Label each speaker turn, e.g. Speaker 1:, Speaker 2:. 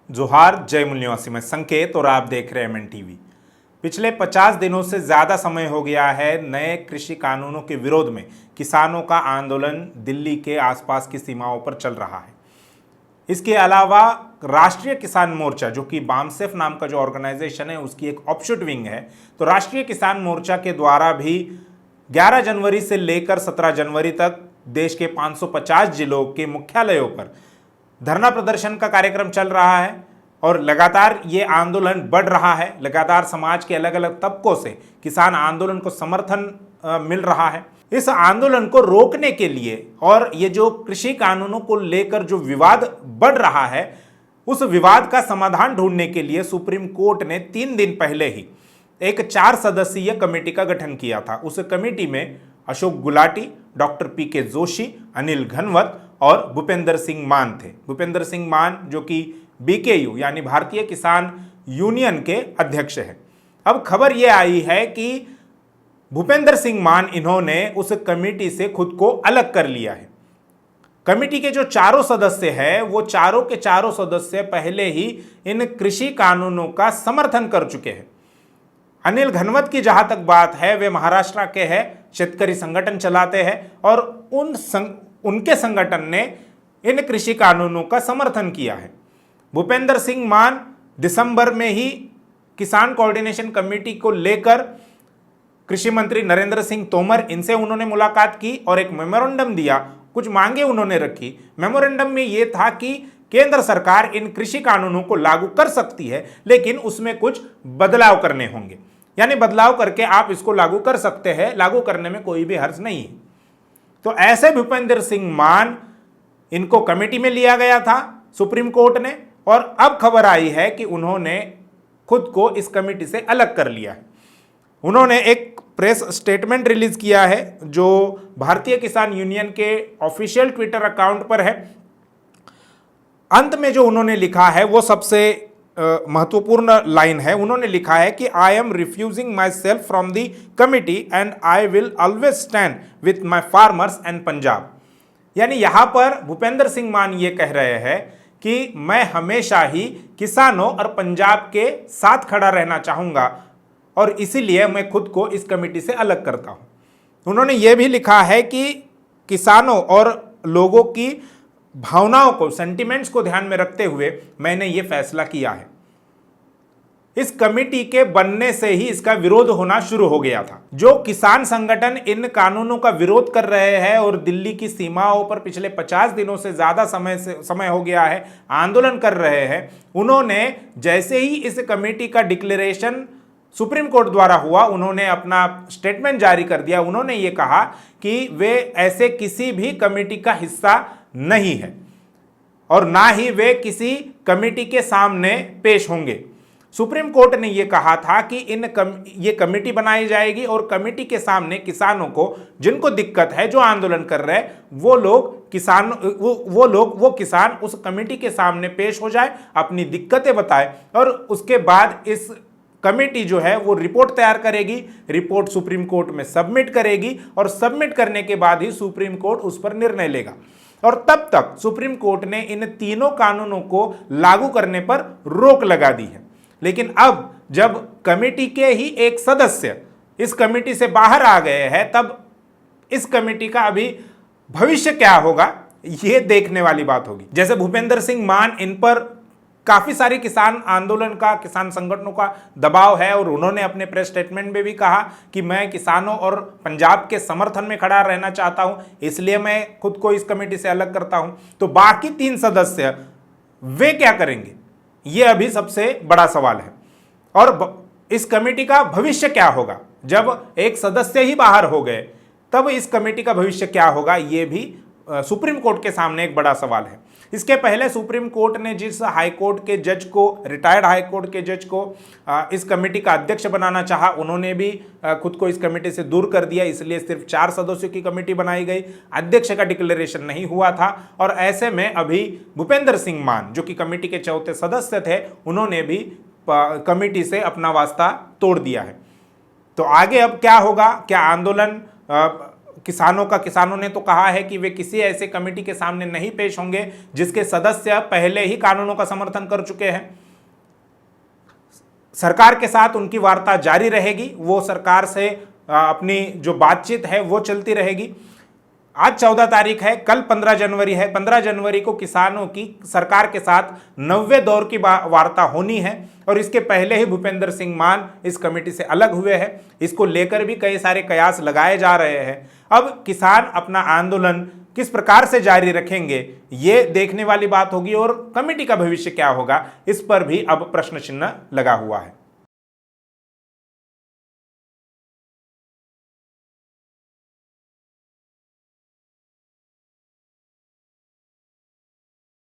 Speaker 1: जोहार, जय मूल निवासी, मैं संकेत और आप देख रहे हैं एमएन टीवी। पिछले 50 दिनों से ज़्यादा समय हो गया है नए कृषि कानूनों के विरोध में किसानों का आंदोलन दिल्ली के आसपास की सीमाओं पर चल रहा है। इसके अलावा राष्ट्रीय किसान मोर्चा, जो कि बामसेफ नाम का जो ऑर्गेनाइजेशन है उसकी एक ऑफशूट विंग है, तो राष्ट्रीय किसान मोर्चा के द्वारा भी 11 जनवरी से लेकर 17 जनवरी तक देश के 550 जिलों के मुख्यालयों पर धरना प्रदर्शन का कार्यक्रम चल रहा है और लगातार ये आंदोलन बढ़ रहा है। लगातार समाज के अलग अलग तबकों से किसान आंदोलन को समर्थन मिल रहा है। इस आंदोलन को रोकने के लिए और ये जो कृषि कानूनों को लेकर जो विवाद बढ़ रहा है, उस विवाद का समाधान ढूंढने के लिए सुप्रीम कोर्ट ने 3 दिन पहले ही एक 4 सदस्यीय कमेटी का गठन किया था। उस कमेटी में अशोक गुलाटी, डॉक्टर पीके जोशी, अनिल घनवत और भूपेंद्र सिंह मान थे। भूपेंद्र सिंह मान जो कि बीकेयू यानी भारतीय किसान यूनियन के अध्यक्ष हैं। अब खबर यह आई है कि भूपेंद्र सिंह मान इन्होंने उस कमेटी से खुद को अलग कर लिया है। कमेटी के जो चारों सदस्य हैं वो चारों के चारों सदस्य पहले ही इन कृषि कानूनों का समर्थन कर चुके हैं। अनिल घनवत की जहां तक बात है, वे महाराष्ट्र के हैं, शेतकरी संगठन चलाते हैं और उनके संगठन ने इन कृषि कानूनों का समर्थन किया है। भूपेंद्र सिंह मान दिसंबर में ही किसान कोऑर्डिनेशन कमेटी को लेकर कृषि मंत्री नरेंद्र सिंह तोमर, इनसे उन्होंने मुलाकात की और एक मेमोरेंडम दिया, कुछ मांगे उन्होंने रखी। मेमोरेंडम में यह था कि केंद्र सरकार इन कृषि कानूनों को लागू कर सकती है, लेकिन उसमें कुछ बदलाव करने होंगे, यानी बदलाव करके आप इसको लागू कर सकते हैं, लागू करने में कोई भी हर्ज नहीं है। तो ऐसे भूपेंद्र सिंह मान, इनको कमेटी में लिया गया था सुप्रीम कोर्ट ने, और अब खबर आई है कि उन्होंने खुद को इस कमेटी से अलग कर लिया है। उन्होंने एक प्रेस स्टेटमेंट रिलीज किया है जो भारतीय किसान यूनियन के ऑफिशियल ट्विटर अकाउंट पर है। अंत में जो उन्होंने लिखा है वो सबसे महत्वपूर्ण लाइन है। उन्होंने लिखा है कि I am refusing my self from the committee and I will always stand with my farmers and Punjab. यानी यहां पर भूपेंद्र सिंह मान ये कह रहे हैं कि मैं हमेशा ही किसानों और पंजाब के साथ खड़ा रहना चाहूंगा और इसीलिए मैं खुद को इस कमेटी से अलग करता हूं। उन्होंने ये भी लिखा है कि किसानों और लोगों की भावनाओं को, सेंटिमेंट्स को ध्यान में रखते हुए मैंने ये फैसला किया है। इस कमेटी के बनने से ही इसका विरोध होना शुरू हो गया था। जो किसान संगठन इन कानूनों का विरोध कर रहे हैं और दिल्ली की सीमाओं पर पिछले 50 दिनों से ज्यादा समय हो गया है आंदोलन कर रहे हैं, उन्होंने जैसे ही इस कमेटी का डिक्लेरेशन सुप्रीम कोर्ट द्वारा हुआ, उन्होंने अपना स्टेटमेंट जारी कर दिया। उन्होंने ये कहा कि वे ऐसे किसी भी कमेटी का हिस्सा नहीं है और ना ही वे किसी कमेटी के सामने पेश होंगे। सुप्रीम कोर्ट ने यह कहा था कि ये कमेटी बनाई जाएगी और कमेटी के सामने किसानों को, जिनको दिक्कत है, जो आंदोलन कर रहे हैं, वो किसान उस कमेटी के सामने पेश हो जाए, अपनी दिक्कतें बताए और उसके बाद इस कमेटी जो है वो रिपोर्ट तैयार करेगी, रिपोर्ट सुप्रीम कोर्ट में सबमिट करेगी और सबमिट करने के बाद ही सुप्रीम कोर्ट उस पर निर्णय लेगा। और तब तक सुप्रीम कोर्ट ने इन तीनों कानूनों को लागू करने पर रोक लगा दी है। लेकिन अब जब कमेटी के ही एक सदस्य इस कमेटी से बाहर आ गए हैं, तब इस कमेटी का अभी भविष्य क्या होगा यह देखने वाली बात होगी। जैसे भूपेंद्र सिंह मान, इन पर काफी सारी किसान आंदोलन का, किसान संगठनों का दबाव है और उन्होंने अपने प्रेस स्टेटमेंट में भी कहा कि मैं किसानों और पंजाब के समर्थन में खड़ा रहना चाहता हूं, इसलिए मैं खुद को इस कमेटी से अलग करता हूं। तो बाकी 3 सदस्य वे क्या करेंगे, ये अभी सबसे बड़ा सवाल है। और इस कमेटी का भविष्य क्या होगा? जब एक सदस्य ही बाहर हो गए तब इस कमेटी का भविष्य क्या होगा, ये भी सुप्रीम कोर्ट के सामने एक बड़ा सवाल है। इसके पहले सुप्रीम कोर्ट ने जिस हाई कोर्ट के जज को, रिटायर्ड हाई कोर्ट के जज को इस कमेटी का अध्यक्ष बनाना चाहा, उन्होंने भी खुद को इस कमेटी से दूर कर दिया, इसलिए सिर्फ 4 सदस्यों की कमेटी बनाई गई। अध्यक्ष का डिक्लेरेशन नहीं हुआ था और ऐसे में अभी भूपेंद्र सिंह मान, जो कि कमेटी के चौथे सदस्य थे, उन्होंने भी कमेटी से अपना वास्ता तोड़ दिया है। तो आगे अब क्या होगा? क्या आंदोलन किसानों ने तो कहा है कि वे किसी ऐसे कमेटी के सामने नहीं पेश होंगे जिसके सदस्य पहले ही कानूनों का समर्थन कर चुके हैं। सरकार के साथ उनकी वार्ता जारी रहेगी, वो सरकार से अपनी जो बातचीत है वो चलती रहेगी। आज 14 तारीख है, कल 15 जनवरी है। 15 जनवरी को किसानों की सरकार के साथ 90वें दौर की वार्ता होनी है और इसके पहले ही भूपेंद्र सिंह मान इस कमेटी से अलग हुए हैं। इसको लेकर भी कई सारे कयास लगाए जा रहे हैं। अब किसान अपना आंदोलन किस प्रकार से जारी रखेंगे ये देखने वाली बात होगी और कमेटी का भविष्य क्या होगा इस पर भी अब प्रश्न चिन्ह लगा हुआ है।